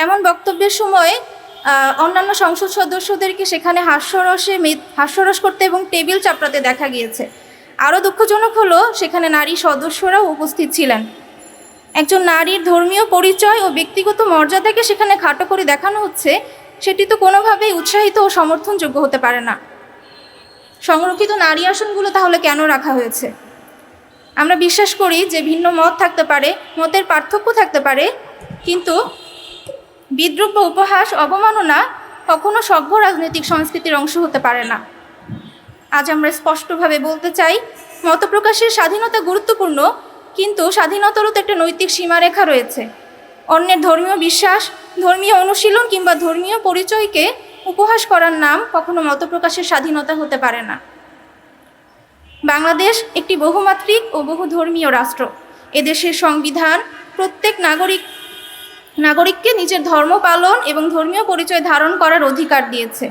এমন বক্তব্যের সময় অন্যান্য সংসদ সদস্যদেরকে সেখানে হাস্যরস করতে এবং টেবিল চাপড়াতে দেখা গিয়েছে। আরও দুঃখজনক হলো সেখানে নারী সদস্যরাও উপস্থিত ছিলেন। একজন নারীর ধর্মীয় পরিচয় ও ব্যক্তিগত মর্যাদাকে সেখানে খাটো করে দেখানো হচ্ছে, সেটি তো কোনোভাবেই উৎসাহিত ও সমর্থনযোগ্য হতে পারে না। সংরক্ষিত নারী আসনগুলো তাহলে কেন রাখা হয়েছে? আমরা বিশ্বাস করি যে ভিন্ন মত থাকতে পারে, মতের পার্থক্য থাকতে পারে, কিন্তু বিদ্রূপ বা উপহাস, অবমাননা কখনো সভ্য রাজনৈতিক সংস্কৃতির অংশ হতে পারে না। আজ আমরা স্পষ্টভাবে বলতে চাই, মতপ্রকাশের স্বাধীনতা গুরুত্বপূর্ণ, কিন্তু স্বাধীনতারও তো একটা নৈতিক সীমারেখা রয়েছে। অন্যের ধর্মীয় বিশ্বাস, ধর্মীয় অনুশীলন কিংবা ধর্মীয় পরিচয়কে উপহাস করার নাম কখনো মতপ্রকাশের স্বাধীনতা হতে পারে না। বাংলাদেশ একটি বহুমাত্রিক ও বহুধর্মীয় রাষ্ট্র। এদেশের সংবিধান প্রত্যেক নাগরিককে নিজের ধর্ম পালন এবং ধর্মীয় পরিচয় ধারণ করার অধিকার দিয়েছে।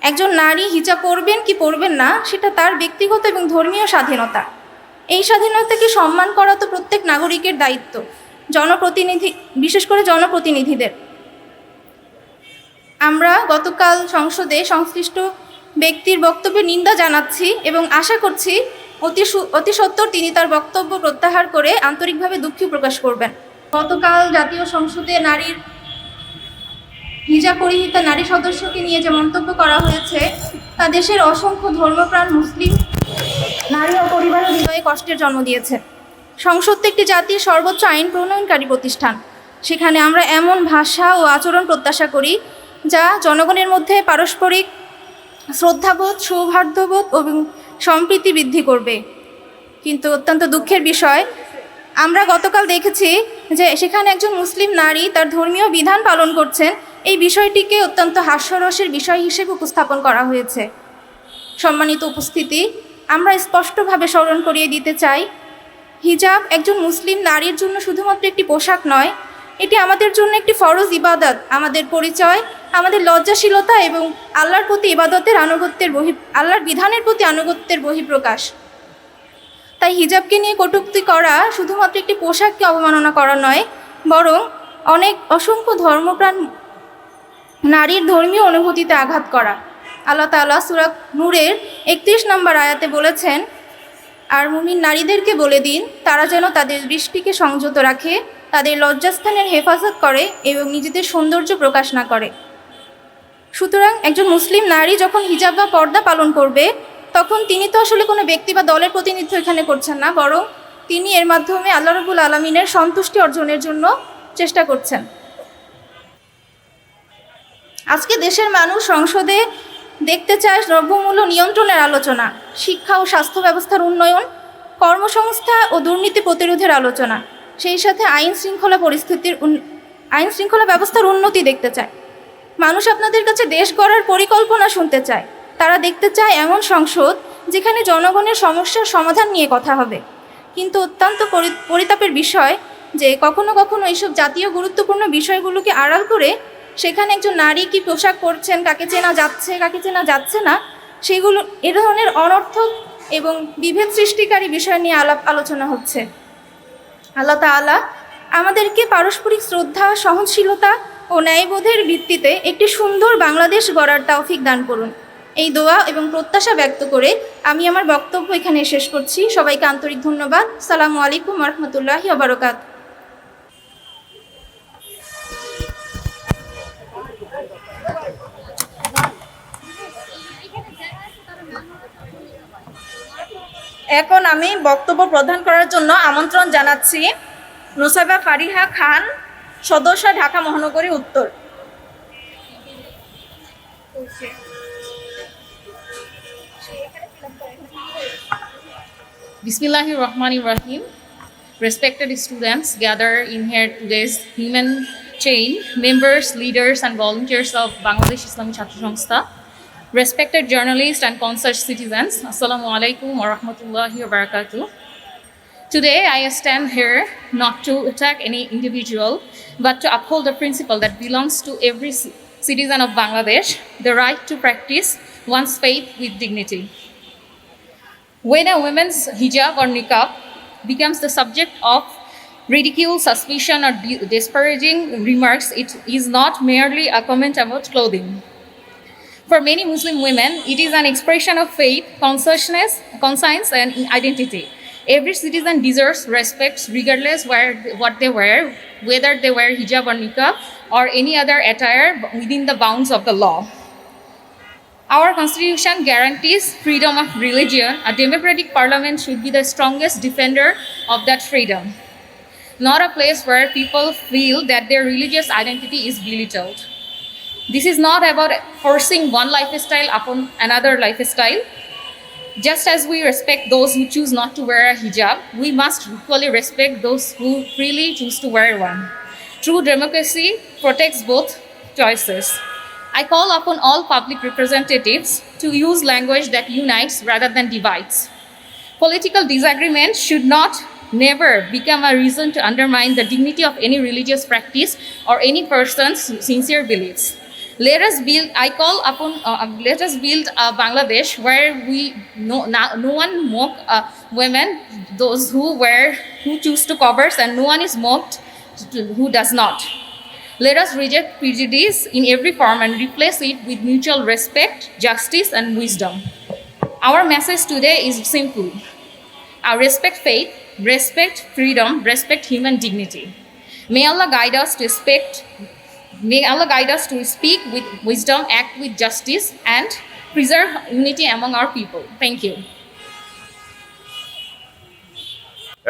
একজন নারী হিজাব পরবেন কি পরবেন না সেটা তার ব্যক্তিগত এবং ধর্মীয় স্বাধীনতা। এই স্বাধীনতাকে সম্মান করা তো প্রত্যেক নাগরিকের দায়িত্ব, বিশেষ করে জনপ্রতিনিধিদের। আমরা গতকাল সংসদে সংশ্লিষ্ট ব্যক্তির বক্তব্যের নিন্দা জানাচ্ছি এবং আশা করছি অতি সত্বর তিনি তার বক্তব্য প্রত্যাহার করে আন্তরিকভাবে দুঃখ প্রকাশ করবেন। গতকাল জাতীয় সংসদে নারীর হিজাব পরিহিতা নারী সদস্যকে নিয়ে যে মন্তব্য করা হয়েছে তা দেশের অসংখ্য ধর্মপ্রাণ মুসলিম নারী ও পরিবারের হৃদয়ে কষ্টের জন্ম দিয়েছে। সংসদ একটি জাতির সর্বোচ্চ আইন প্রণয়নকারী প্রতিষ্ঠান। সেখানে আমরা এমন ভাষা ও আচরণ প্রত্যাশা করি যা জনগণের মধ্যে পারস্পরিক শ্রদ্ধাবোধ, সৌহার্দ্যবোধ এবং সম্প্রীতি বৃদ্ধি করবে। কিন্তু অত্যন্ত দুঃখের বিষয়, আমরা গতকাল দেখেছি যে সেখানে একজন মুসলিম নারী তার ধর্মীয় বিধান পালন করছেন। এই বিষয়টিকে অত্যন্ত হাস্যরসের বিষয় হিসেবে উপস্থাপন করা হয়েছে। সম্মানিত উপস্থিতি, আমরা স্পষ্টভাবে স্মরণ করিয়ে দিতে চাই, হিজাব একজন মুসলিম নারীর জন্য শুধুমাত্র একটি পোশাক নয়, এটি আমাদের জন্য একটি ফরজ ইবাদত, আমাদের পরিচয়, আমাদের লজ্জাশীলতা এবং আল্লাহর বিধানের প্রতি আনুগত্যের বহিঃপ্রকাশ। তাই হিজাবকে নিয়ে কটূক্তি করা শুধুমাত্র একটি পোশাককে অবমাননা করা নয়, বরং অসংখ্য ধর্মপ্রাণ নারীর ধর্মীয় অনুভূতিতে আঘাত করা। আল্লাহ তাআলা সূরা নূরের 31 নম্বর আয়াতে বলেছেন, আর মুমিন নারীদেরকে বলে দিন তারা যেন তাদের দৃষ্টিকে সংযত রাখে, তাদের লজ্জাস্থানের হেফাজত করে এবং নিজেদের সৌন্দর্য প্রকাশ না করে। সুতরাং একজন মুসলিম নারী যখন হিজাব বা পর্দা পালন করবে, তখন তিনি তো আসলে কোনো ব্যক্তি বা দলের প্রতিনিধিত্ব এখানে করছেন না, বরং তিনি এর মাধ্যমে আল্লাহ রাব্বুল আলামিনের সন্তুষ্টি অর্জনের জন্য চেষ্টা করছেন। আজকে দেশের মানুষ সংসদে দেখতে চায় দ্রব্যমূল্য নিয়ন্ত্রণের আলোচনা, শিক্ষা ও স্বাস্থ্য ব্যবস্থার উন্নয়ন, কর্মসংস্থা ও দুর্নীতি প্রতিরোধের আলোচনা, সেই সাথে আইন শৃঙ্খলা ব্যবস্থার উন্নতি দেখতে চায়। মানুষ আপনাদের কাছে দেশ গড়ার পরিকল্পনা শুনতে চায়। তারা দেখতে চায় এমন সংসদ যেখানে জনগণের সমস্যার সমাধান নিয়ে কথা হবে। কিন্তু অত্যন্ত পরিতাপের বিষয় যে কখনো কখনো এইসব জাতীয় গুরুত্বপূর্ণ বিষয়গুলোকে আড়াল করে সেখানে একজন নারী কি পোশাক পরছেন, কাকে চেনা যাচ্ছে, কাকে চেনা যাচ্ছে না, সেগুলো এ ধরনের অনর্থক এবং বিভেদ সৃষ্টিকারী বিষয় নিয়ে আলোচনা হচ্ছে। আল্লাহ তাআলা আমাদেরকে পারস্পরিক শ্রদ্ধা, সহনশীলতা ও ন্যায়বোধের ভিত্তিতে একটি সুন্দর বাংলাদেশ গড়ার তৌফিক দান করুন। এই দোয়া এবং প্রত্যাশা ব্যক্ত করে আমি আমার বক্তব্য এখানে শেষ করছি। সবাইকে আন্তরিক ধন্যবাদ। আসসালামু আলাইকুম ওয়া রাহমাতুল্লাহি ওয়া বারাকাতুহু। এখন আমি বক্তব্য প্রদান করার জন্য আমন্ত্রণ জানাচ্ছি নুসাইবা ফারিহা খান, সদস্য, ঢাকা মহানগরী উত্তর। Bismillahirrahmanirrahim. Respected students gathered in here today's human chain, members, leaders and volunteers of Bangladesh Islamic Chhatra Sangstha, respected journalists and concerned citizens, Assalamu alaikum wa rahmatullahi wa barakatuh. Today I stand here not to attack any individual, but to uphold the principle that belongs to every citizen of Bangladesh, the right to practice one's faith with dignity. When a woman's hijab or niqab becomes the subject of ridicule, suspicion, or disparaging remarks. It is not merely a comment about clothing. For many Muslim women, it is an expression of faith, consciousness, conscience, and identity. Every citizen deserves respect regardless what they wear, whether they wear hijab or niqab or any other attire within the bounds of the law. Our constitution guarantees freedom of religion. A democratic parliament should be the strongest defender of that freedom, not a place where people feel that their religious identity is belittled. This is not about forcing one lifestyle upon another lifestyle. Just as we respect those who choose not to wear a hijab, we must equally respect those who freely choose to wear one. True democracy protects both choices. I call upon all public representatives to use language that unites rather than divides. Political disagreement should never become a reason to undermine the dignity of any religious practice or any person's sincere beliefs. Let us build a Bangladesh where no one mock women, those who choose to cover, and no one is mocked who does not. Let us reject prejudice in every form and replace it with mutual respect, justice, and wisdom. Our message today is simple. Respect faith, respect freedom, respect human dignity. May Allah guide us to speak with wisdom, act with justice, and preserve unity among our people. Thank you.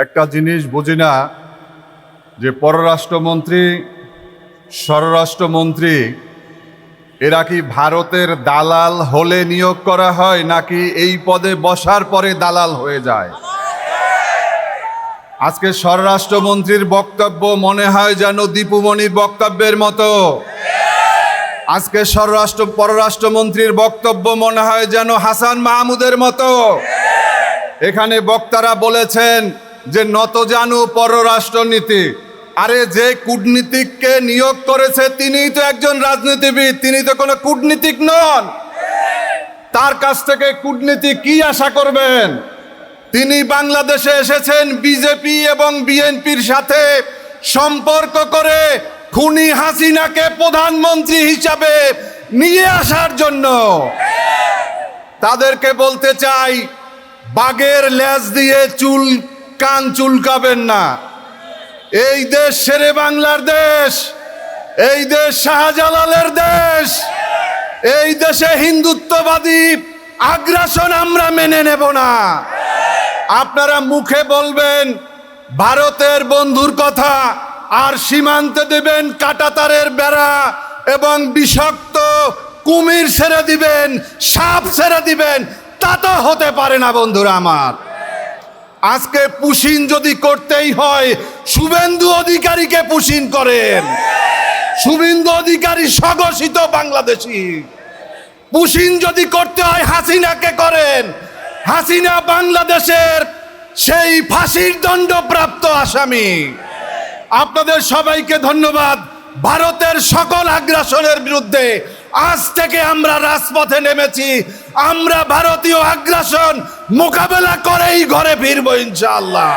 একটা জিনিস বুঝি না যে পররাষ্ট্রমন্ত্রী, স্বরাষ্ট্রমন্ত্রী এরা কি ভারতের দালাল হলে নিয়োগ করা হয় নাকি এই পদে বসার পরে দালাল হয়ে যায়? আজকে স্বরাষ্ট্রমন্ত্রীর বক্তব্য মনে হয় যেন দীপুমণির বক্তব্যের মতো। আজকে পররাষ্ট্রমন্ত্রীর বক্তব্য মনে হয় যেন হাসান মাহমুদের মতো। এখানে বক্তারা বলেছেন যে নতজানু পররাষ্ট্রনীতি। আরে যে কূটনীতিককে নিয়োগ করেছে তিনিই তো একজন রাজনীতিবিদ, তিনি তো কোনো কূটনীতিক নন। তার কাছ থেকে কূটনীতি কি আশা করবেন? তিনি বাংলাদেশে এসেছেন বিজেপি এবং বিএনপির সাথে সম্পর্ক করে খুনি হাসিনাকে প্রধানমন্ত্রী হিসাবে নিয়ে আসার জন্য। তাদেরকে বলতে চাই, বাঘের লেজ দিয়ে কান চুলকাবেন না। এই দেশ শেরে বাংলার দেশ, এই দেশ শাহজালালের দেশ। এই দেশে হিন্দুত্ববাদী আগ্রাসন আমরা মেনে নেব না। আপনারা মুখে বলবেন ভারতের বন্ধুর কথা, আর সীমান্তে দেবেন কাঁটাতারের বেড়া এবং বিষাক্ত কুমির ছেড়ে দিবেন, সাপ ছেড়ে দিবেন। তা তো হতে পারে না বন্ধুরা আমার। আজকে পুশিন যদি করতেই হয়, শুভেন্দু অধিকারীকে পুশিন করেন। শুভেন্দু অধিকারী স্বঘোষিত বাংলাদেশী। পুশিন যদি করতে হয় হাসিনাকে করেন। হাসিনা বাংলাদেশের সেই ফাঁসির দণ্ডপ্রাপ্ত আসামি। আপনাদের সবাইকে ধন্যবাদ। ভারতের সকল আগ্রাসনের বিরুদ্ধে আজ থেকে আমরা রাজপথে নেমেছি। আমরা ভারতীয় আগ্রাসন মোকাবেলা করেই ঘরে ফিরবো ইনশাআল্লাহ।